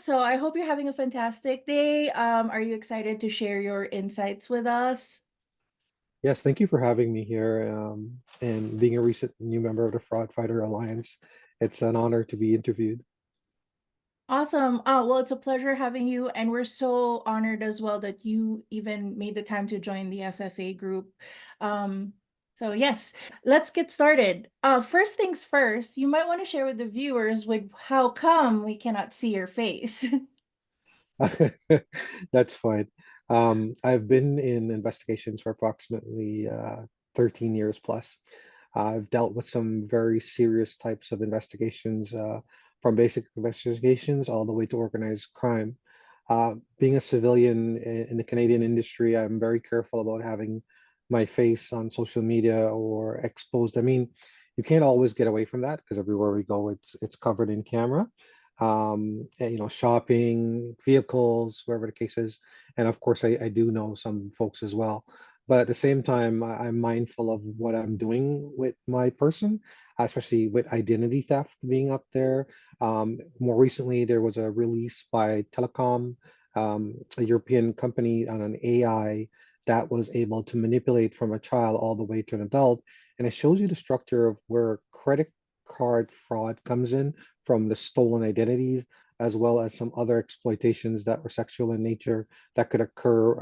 So I hope you're having a fantastic day. Are you excited to share your insights with us? Yes, thank you for having me here and being a recent new member of the Fraud Fighter Alliance. It's an honor to be interviewed. Awesome. Well, it's a pleasure having you, and we're so honored as well that you even made the time to join the FFA group. Um, so yes, let's get started. First things first, you might want to share with the viewers with how come we cannot see your face. That's fine. I've been in investigations for approximately 13 years plus. I've dealt with some very serious types of investigations, from basic investigations all the way to organized crime. Being a civilian in the Canadian industry, I'm very careful about having my face on social media or exposed. I mean, you can't always get away from that because everywhere we go, it's covered in camera. Shopping, vehicles, wherever the case is, and of course, I do know some folks as well. But at the same time, I'm mindful of what I'm doing with my person, especially with identity theft being up there. More recently, there was a release by Telecom, a European company, on an AI that was able to manipulate from a child all the way to an adult. And it shows you the structure of where credit card fraud comes in from the stolen identities, as well as some other exploitations that were sexual in nature that could occur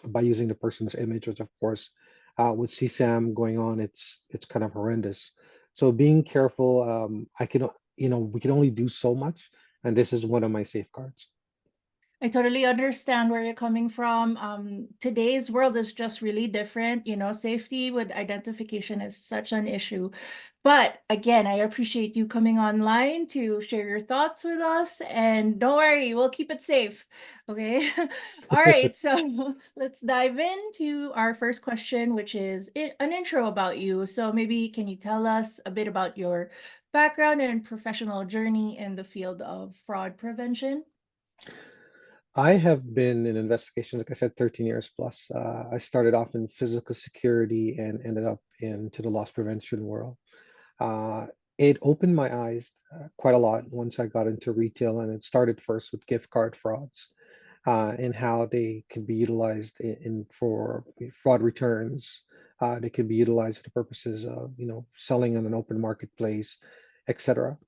by using the person's image, which of course, with CSAM going on, it's kind of horrendous. So being careful, we can only do so much, and this is one of my safeguards. I totally understand where you're coming from. Today's world is just really different. Safety with identification is such an issue. But again, I appreciate you coming online to share your thoughts with us. And don't worry, we'll keep it safe. Okay. All right. So let's dive into our first question, which is an intro about you. So maybe can you tell us a bit about your background and professional journey in the field of fraud prevention? I have been in investigations, like I said, 13 years plus. I started off in physical security and ended up into the loss prevention world. Uh, it opened my eyes quite a lot once I got into retail, and it started first with gift card frauds and how they can be utilized in for fraud returns. They can be utilized for the purposes of selling on an open marketplace, etc.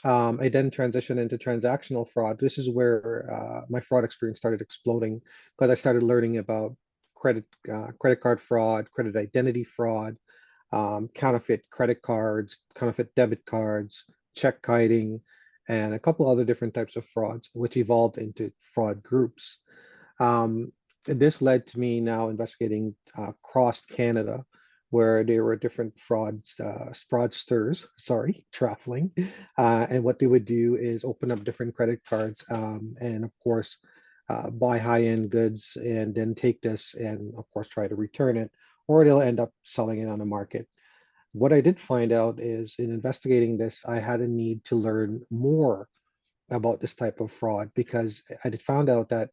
I then transitioned into transactional fraud. This is where my fraud experience started exploding because I started learning about credit card fraud, credit identity fraud, counterfeit credit cards, counterfeit debit cards, check kiting, and a couple other different types of frauds, which evolved into fraud groups. This led to me now investigating across Canada, where there were different fraudsters, sorry, traveling. And what they would do is open up different credit cards and, of course, buy high-end goods and then take this and, of course, try to return it, or they'll end up selling it on the market. What I did find out is in investigating this, I had a need to learn more about this type of fraud because I had found out that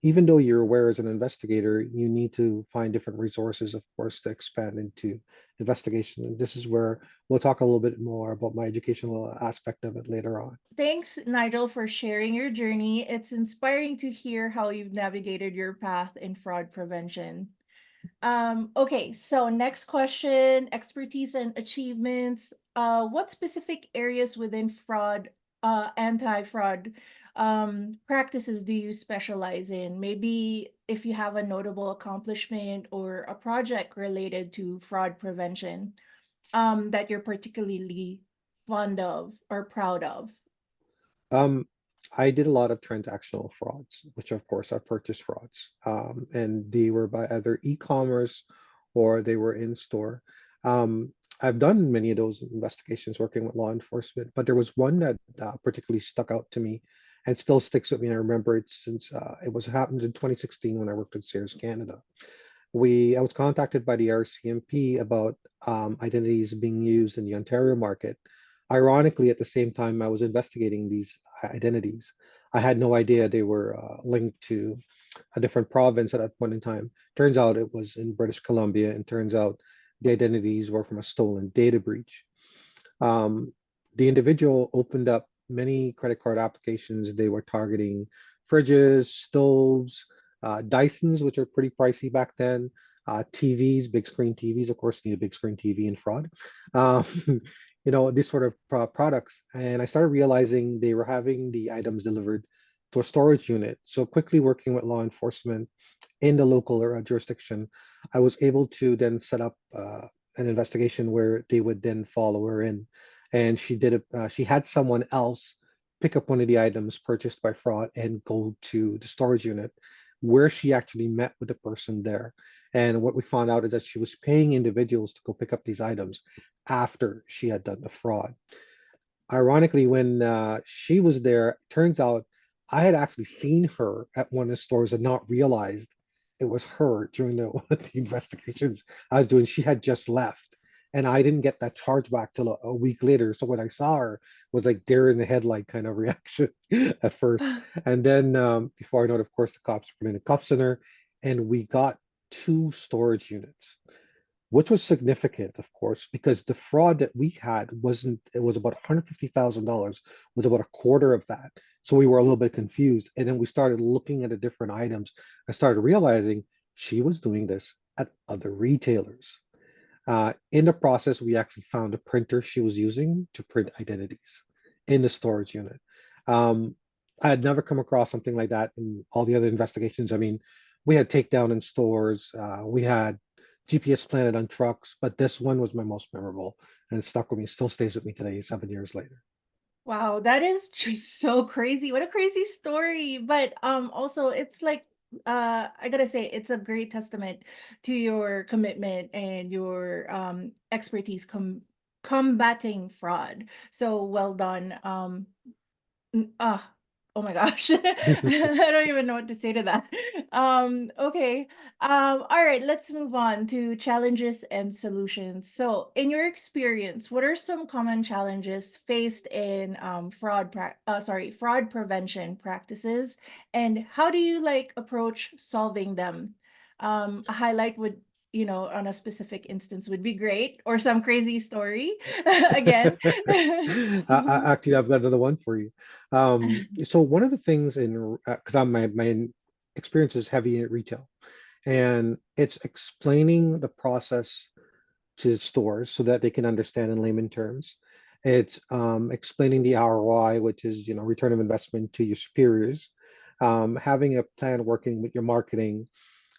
even though you're aware as an investigator, you need to find different resources, of course, to expand into investigation. And this is where we'll talk a little bit more about my educational aspect of it later on. Thanks, Nigel, for sharing your journey. It's inspiring to hear how you've navigated your path in fraud prevention. Okay, so next question, expertise and achievements. What specific areas within fraud, anti-fraud practices do you specialize in? Maybe if you have a notable accomplishment or a project related to fraud prevention, that you're particularly fond of or proud of. Um, I did a lot of transactional frauds, which of course are purchase frauds, and they were by either e-commerce or they were in store. I've done many of those investigations working with law enforcement, but there was one that particularly stuck out to me and still sticks with me. And I remember it since it was happened in 2016 when I worked at Sears Canada. I was contacted by the RCMP about identities being used in the Ontario market. Ironically, at the same time I was investigating these identities, I had no idea they were linked to a different province at that point in time. Turns out it was in British Columbia, and turns out the identities were from a stolen data breach. Um, the individual opened up many credit card applications, they were targeting fridges, stoves, Dysons, which are pretty pricey back then, TVs, big screen TVs. Of course, you need a big screen TV in fraud. Um, these sort of products. And I started realizing they were having the items delivered to a storage unit. So quickly working with law enforcement in the local jurisdiction, I was able to then set up an investigation where they would then follow her in, and she did it. She had someone else pick up one of the items purchased by fraud and go to the storage unit, where she actually met with the person there. And what we found out is that she was paying individuals to go pick up these items after she had done the fraud. Ironically, when she was there, it turns out I had actually seen her at one of the stores and not realized it was her during one of the investigations I was doing. She had just left, and I didn't get that charge back till a week later. So when I saw her, was like deer in the headlight kind of reaction at first. And then before I know it, of course, the cops put in the cuffs in her, and we got two storage units, which was significant, of course, because the fraud that we had wasn't, it was about $150,000, was about a quarter of that. So we were a little bit confused. And then we started looking at the different items. I started realizing she was doing this at other retailers. In the process, we actually found a printer she was using to print identities in the storage unit. Um, I had never come across something like that in all the other investigations. I mean, we had takedown in stores, we had GPS planted on trucks, but this one was my most memorable, and it stuck with me, still stays with me today, 7 years later. Wow, that is just so crazy. What a crazy story. But also it's like I gotta say it's a great testament to your commitment and your expertise combating fraud. So well done. Oh my gosh. I don't even know what to say to that. Okay. All right, let's move on to challenges and solutions. So, in your experience, what are some common challenges faced in fraud prevention practices, and how do you like approach solving them? A highlight would, on a specific instance would be great, or some crazy story again. Actually, I've got another one for you. So one of the things in, because my experience is heavy in retail, and it's explaining the process to stores so that they can understand in layman terms. It's explaining the ROI, which is return of investment to your superiors, having a plan working with your marketing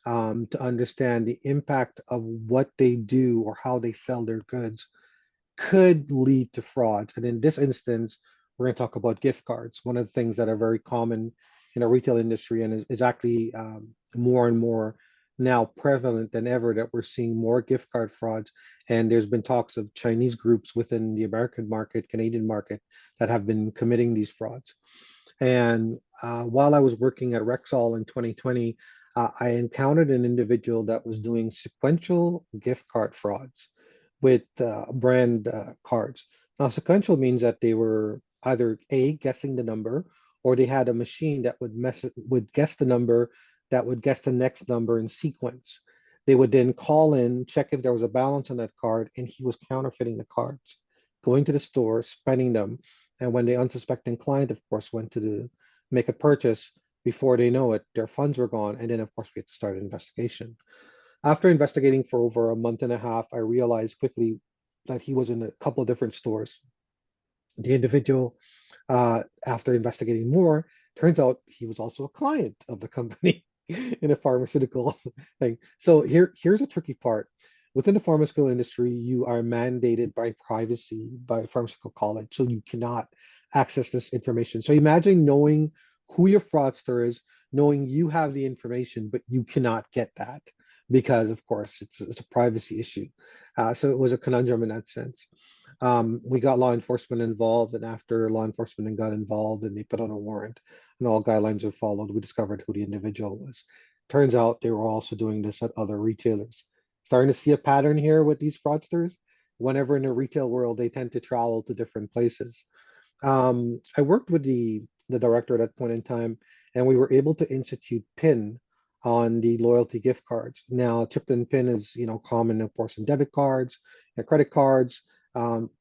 to understand the impact of what they do or how they sell their goods could lead to frauds. And in this instance, we're going to talk about gift cards. One of the things that are very common in the retail industry and is actually more and more now prevalent than ever, that we're seeing more gift card frauds. And there's been talks of Chinese groups within the American market, Canadian market, that have been committing these frauds. And while I was working at Rexall in 2020, I encountered an individual that was doing sequential gift card frauds with brand cards. Now, sequential means that they were either A, guessing the number, or they had a machine that would guess the number, that would guess the next number in sequence. They would then call in, check if there was a balance on that card, and he was counterfeiting the cards, going to the store, spending them. And when the unsuspecting client, of course, went to make a purchase, before they know it, their funds were gone. And then, of course, we had to start an investigation. After investigating for over a month and a half, I realized quickly that he was in a couple of different stores. The individual, after investigating more, turns out he was also a client of the company in a pharmaceutical thing. So here's a tricky part. Within the pharmaceutical industry, you are mandated by privacy by pharmaceutical college, so you cannot access this information. So imagine knowing who your fraudster is, knowing you have the information, but you cannot get that because, of course, it's a privacy issue. So it was a conundrum in that sense. We got law enforcement involved, and after law enforcement got involved and they put on a warrant and all guidelines were followed, we discovered who the individual was. Turns out they were also doing this at other retailers. Starting to see a pattern here with these fraudsters. Whenever in the retail world, they tend to travel to different places. I worked with the director at that point in time, and we were able to institute PIN on the loyalty gift cards. Now, chipped in PIN is common, of course, in debit cards and credit cards.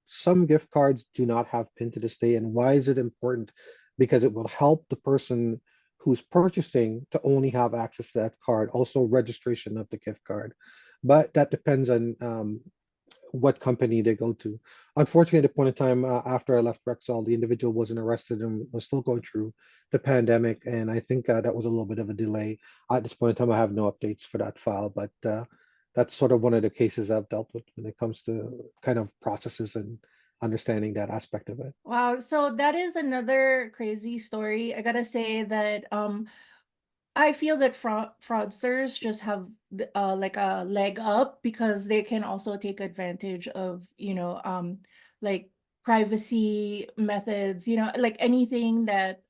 Some gift cards do not have PIN to this day. And why is it important? Because it will help the person who's purchasing to only have access to that card, also registration of the gift card. But that depends on what company they go to. Unfortunately, at the point in time after I left Rexall, the individual wasn't arrested and was still going through the pandemic, and I think that was a little bit of a delay. At this point in time, I have no updates for that file, but that's sort of one of the cases I've dealt with when it comes to kind of processes and understanding that aspect of it. Wow, so that is another crazy story. I gotta say that I feel that fraudsters just have like a leg up because they can also take advantage of, like privacy methods, like anything that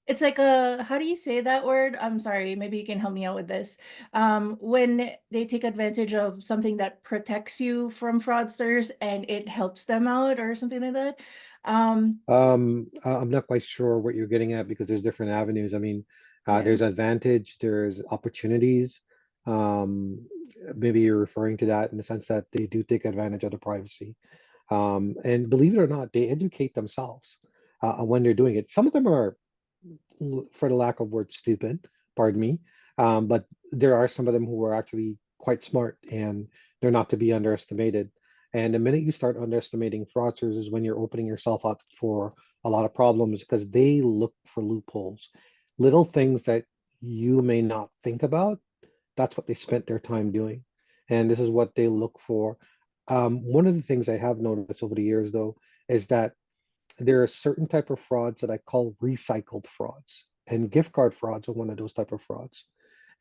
it's like a, how do you say that word? I'm sorry, maybe you can help me out with this. When they take advantage of something that protects you from fraudsters and it helps them out or something like that. Um, I'm not quite sure what you're getting at because there's different avenues. I mean, yeah. there's advantage, there's opportunities. Um, Maybe you're referring to that in the sense that they do take advantage of the privacy. And believe it or not, they educate themselves when they're doing it. Some of them are, for the lack of word, stupid, pardon me. But there are some of them who are actually quite smart and they're not to be underestimated. And the minute you start underestimating fraudsters is when you're opening yourself up for a lot of problems because they look for loopholes, little things that you may not think about. That's what they spent their time doing. And this is what they look for. One of the things I have noticed over the years, though, is that there are certain type of frauds that I call recycled frauds, and gift card frauds are one of those type of frauds.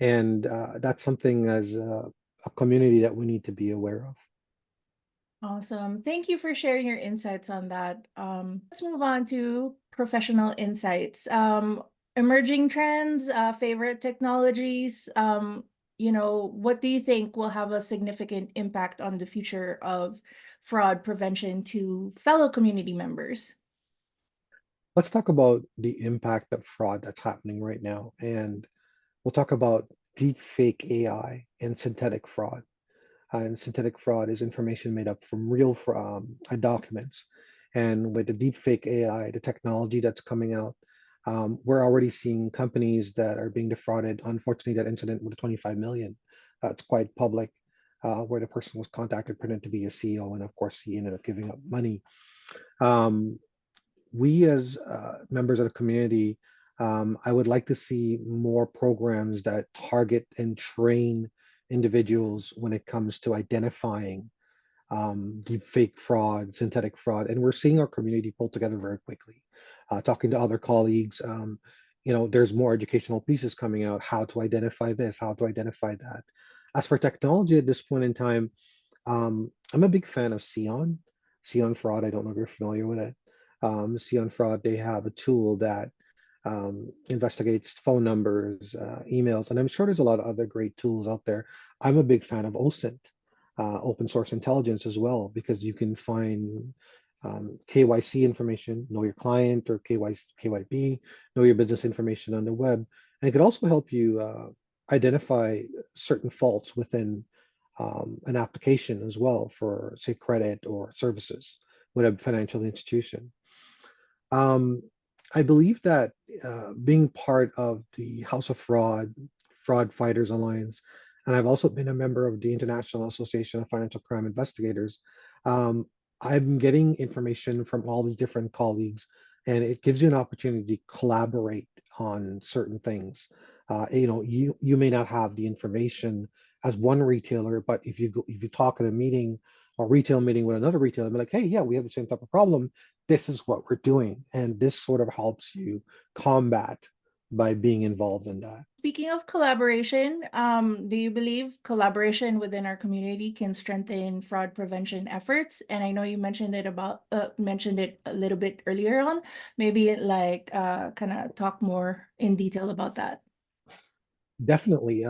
And that's something as a community that we need to be aware of. Awesome. Thank you for sharing your insights on that. Let's move on to professional insights. Emerging trends, favorite technologies, what do you think will have a significant impact on the future of fraud prevention to fellow community members? Let's talk about the impact of fraud that's happening right now, and we'll talk about deep fake AI and synthetic fraud. And synthetic fraud is information made up from real documents. And with the deepfake AI, the technology that's coming out, we're already seeing companies that are being defrauded. Unfortunately, that incident with the 25 million, it's quite public, where the person was contacted, pretending to be a CEO, and of course, he ended up giving up money. Um, we as members of the community, I would like to see more programs that target and train individuals when it comes to identifying deep fake fraud, synthetic fraud, and we're seeing our community pull together very quickly. Talking to other colleagues, there's more educational pieces coming out, how to identify this, how to identify that. As for technology at this point in time, I'm a big fan of Xeon. Xeon Fraud, I don't know if you're familiar with it. Xeon Fraud, they have a tool that investigates phone numbers, emails, and I'm sure there's a lot of other great tools out there. I'm a big fan of OSINT, open source intelligence as well, because you can find KYC information, know your client, or KYB, know your business information on the web. And it could also help you identify certain faults within an application as well for, say, credit or services with a financial institution. Um, I believe that being part of the House of Fraud, Fraud Fighters Alliance, and I've also been a member of the International Association of Financial Crime Investigators. Um, I'm getting information from all these different colleagues, and it gives you an opportunity to collaborate on certain things. You may not have the information as one retailer, but if you talk at a meeting or retail meeting with another retailer, be like, hey, yeah, we have the same type of problem. This is what we're doing, and this sort of helps you combat by being involved in that. Speaking of collaboration, do you believe collaboration within our community can strengthen fraud prevention efforts? And I know you mentioned it a little bit earlier on. Maybe like kind of talk more in detail about that. Definitely,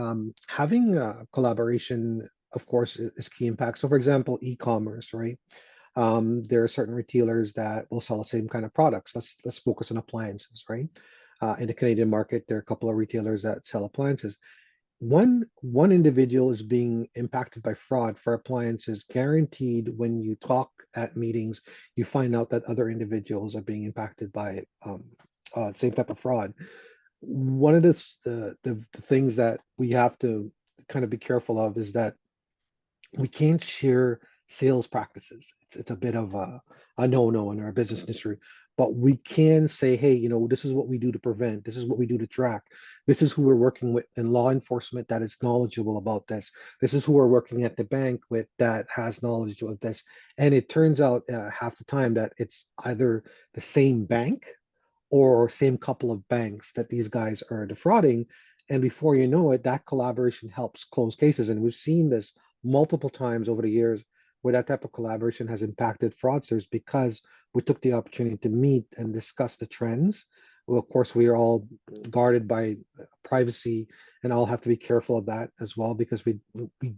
having collaboration, of course, is key impact. So, for example, e-commerce, right? There are certain retailers that will sell the same kind of products. Let's focus on appliances, right? In the Canadian market, there are a couple of retailers that sell appliances. one individual is being impacted by fraud for appliances, guaranteed when you talk at meetings, you find out that other individuals are being impacted by same type of fraud. One of the things that we have to kind of be careful of is that we can't share sales practices. It's a bit of a no-no in our business industry, but we can say, hey, this is what we do to prevent, this is what we do to track, this is who we're working with in law enforcement that is knowledgeable about this is who we're working at the bank with that has knowledge of this. And it turns out half the time that it's either the same bank or same couple of banks that these guys are defrauding. And before you know it, that collaboration helps close cases. And we've seen this multiple times over the years where that type of collaboration has impacted fraudsters because we took the opportunity to meet and discuss the trends. Well, of course, we are all guarded by privacy and all have to be careful of that as well because we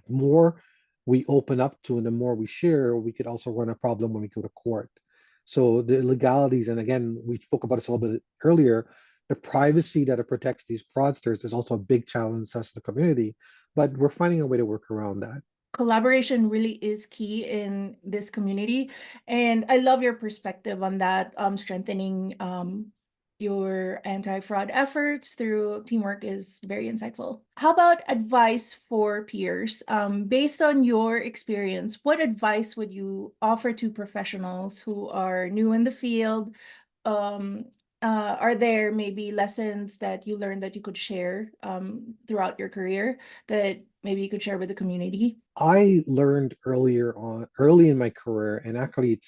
more we open up to and the more we share, we could also run a problem when we go to court. So the legalities, and again, we spoke about this a little bit earlier, the privacy that it protects these fraudsters is also a big challenge to us in the community, but we're finding a way to work around that. Collaboration really is key in this community, and I love your perspective on that. Strengthening your anti-fraud efforts through teamwork is very insightful. How about advice for peers? Based on your experience, what advice would you offer to professionals who are new in the field? um are there maybe lessons that you learned that you could share throughout your career that maybe you could share with the community? I learned early in my career, and actually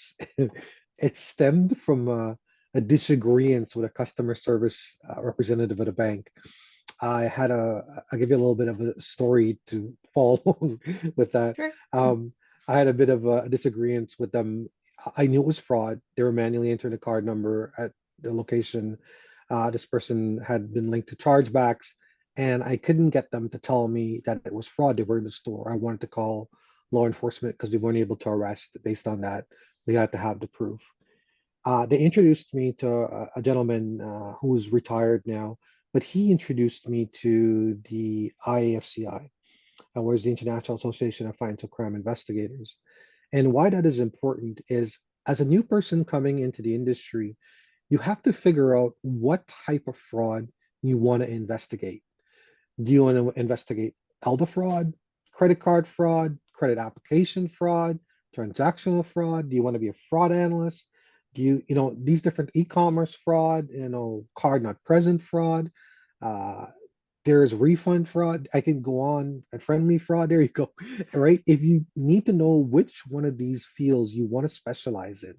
it stemmed from a disagreement with a customer service representative at a bank. I'll give you a little bit of a story to follow with that. Sure. I had a bit of a disagreement with them. I knew it was fraud. They were manually entering the card number at the location. This person had been linked to chargebacks, and I couldn't get them to tell me that it was fraud. They were in the store. I wanted to call law enforcement because we weren't able to arrest based on that. We had to have the proof. They introduced me to a gentleman who is retired now, but he introduced me to the IAFCI, where's the International Association of Financial Crime Investigators. And why that is important is as a new person coming into the industry, you have to figure out what type of fraud you want to investigate. Do you want to investigate elder fraud, credit card fraud, credit application fraud, transactional fraud? Do you want to be a fraud analyst? Do these different e-commerce fraud, card not present fraud? Uh, there's refund fraud. I can go on and friend me fraud. There you go. Right? If you need to know which one of these fields you want to specialize in,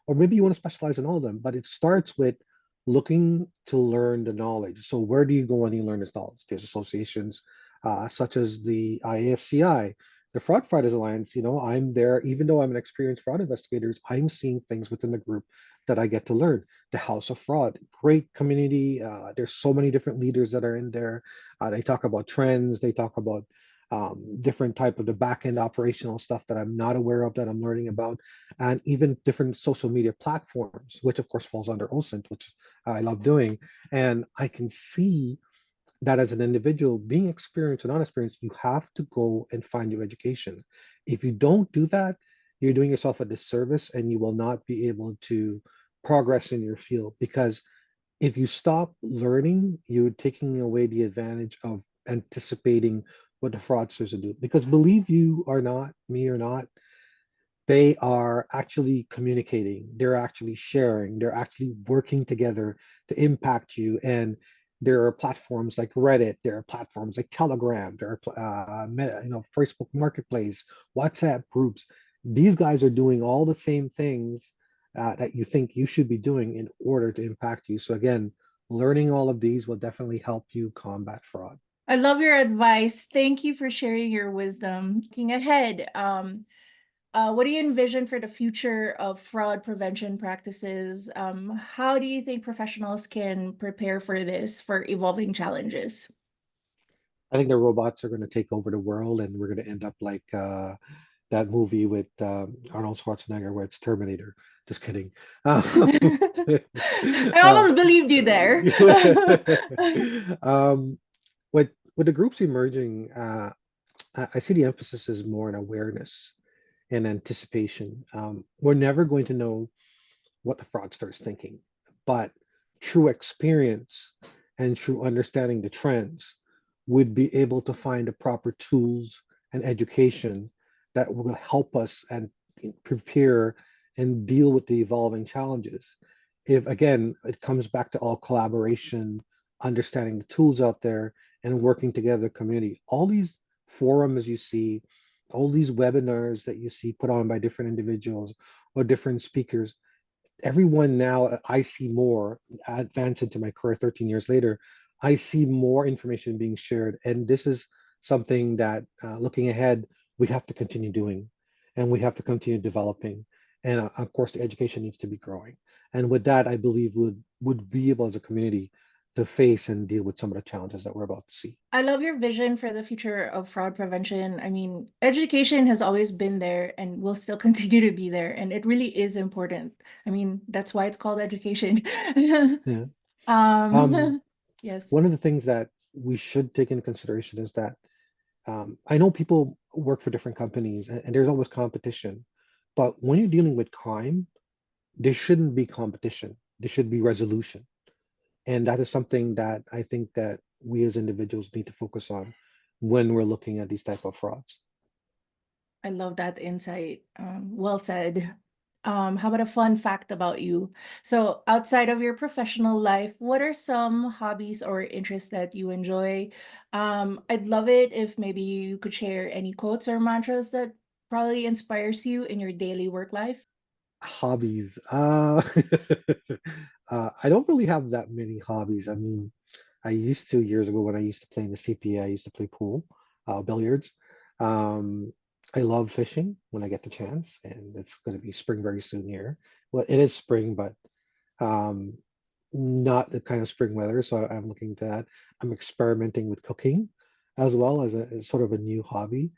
or maybe you want to specialize in all of them, but it starts with looking to learn the knowledge. So where do you go when you learn this knowledge? There's associations such as the IAFCI, the Fraud Fighters Alliance. I'm there, even though I'm an experienced fraud investigator, I'm seeing things within the group that I get to learn. The House of Fraud, great community. There's so many different leaders that are in there. They talk about trends. They talk about different type of the back end operational stuff that I'm not aware of that I'm learning about, and even different social media platforms, which of course falls under OSINT, which I love doing. And I can see that as an individual, being experienced and unexperienced, you have to go and find your education. If you don't do that, you're doing yourself a disservice and you will not be able to progress in your field because if you stop learning, you're taking away the advantage of anticipating what the fraudsters will do. Because believe you or not, me or not, they are actually communicating, they're actually sharing, they're actually working together to impact you. And there are platforms like Reddit, there are platforms like Telegram, there are Facebook Marketplace, WhatsApp groups. These guys are doing all the same things that you think you should be doing in order to impact you. So again, learning all of these will definitely help you combat fraud. I love your advice. Thank you for sharing your wisdom. Looking ahead, what do you envision for the future of fraud prevention practices? How do you think professionals can prepare for this, for evolving challenges? I think the robots are going to take over the world, and we're going to end up like that movie with Arnold Schwarzenegger, where it's Terminator. Just kidding. I Uh, almost believed you there. um, what with the groups emerging, I see the emphasis is more on awareness and anticipation. We're never going to know what the fraudster is thinking, but true experience and true understanding the trends would be able to find the proper tools and education that will help us and prepare and deal with the evolving challenges. If again, it comes back to all collaboration, understanding the tools out there, and working together, community. All these forums you see, all these webinars that you see put on by different individuals or different speakers, everyone now, I see more advance into my career 13 years later. I see more information being shared. And this is something that looking ahead, we have to continue doing and we have to continue developing. And of course, the education needs to be growing. And with that, I believe would be able as a community to face and deal with some of the challenges that we're about to see. I love your vision for the future of fraud prevention. I mean, education has always been there and will still continue to be there, and it really is important. I mean, that's why it's called education. Yeah. Um, Yes. one of the things that we should take into consideration is that I know people work for different companies and there's always competition, but when you're dealing with crime, there shouldn't be competition. There should be resolution. And that is something that I think that we as individuals need to focus on when we're looking at these type of frauds. I love that insight. Well said. How about a fun fact about you? So, outside of your professional life, what are some hobbies or interests that you enjoy? I'd love it if maybe you could share any quotes or mantras that probably inspires you in your daily work life. Hobbies. I don't really have that many hobbies. I mean, I used to years ago when I used to play in the CPA, I used to play pool, billiards. Um, I love fishing when I get the chance, and it's going to be spring very soon here. Well, it is spring, but um, not the kind of spring weather, so I'm looking to that. I'm experimenting with cooking as well as sort of a new hobby.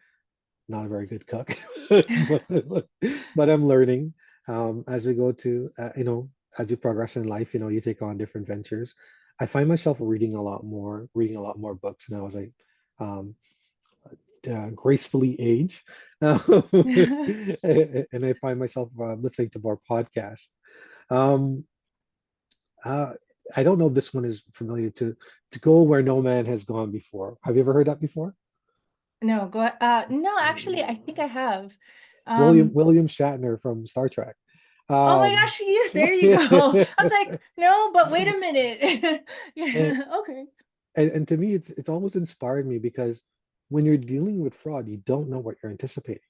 Not a very good cook, but I'm learning as we go to, as you progress in life, you take on different ventures. I find myself reading a lot more books now as I um, gracefully age. And I find myself listening to more podcasts. Um, uh, I don't know if this one is familiar to go where no man has gone before. Have you ever heard that before? No, no, actually, I think I have. William Um, William Shatner from Star Trek. oh my Um, gosh, yeah, there you go. I was like, no, but wait a minute. and, Yeah, okay. and to me, it's almost inspired me because when you're dealing with fraud, you don't know what you're anticipating,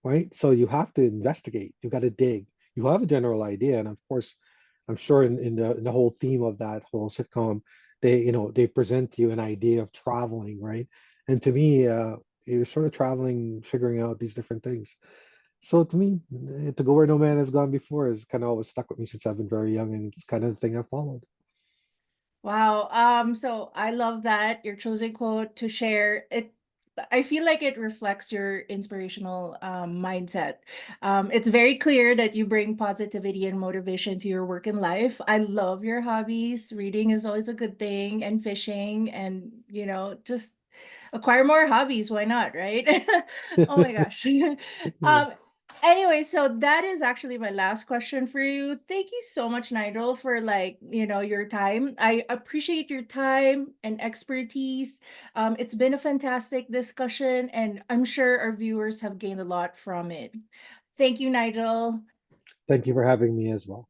right? So you have to investigate. You got to dig. You have a general idea, and of course, I'm sure in the whole theme of that whole sitcom, they present you an idea of traveling, right? And to me, you're sort of traveling, figuring out these different things. So to me, to go where no man has gone before is kind of always stuck with me since I've been very young, and it's kind of the thing I followed. Wow. So I love that your chosen quote to share it. I feel like it reflects your inspirational mindset. It's very clear that you bring positivity and motivation to your work and life. I love your hobbies. Reading is always a good thing, and fishing, and just acquire more hobbies. Why not, right? Oh my gosh. Yeah. um, Anyway, so that is actually my last question for you. Thank you so much, Nigel, for your time. I appreciate your time and expertise. It's been a fantastic discussion, and I'm sure our viewers have gained a lot from it. Thank you, Nigel. Thank you for having me as well.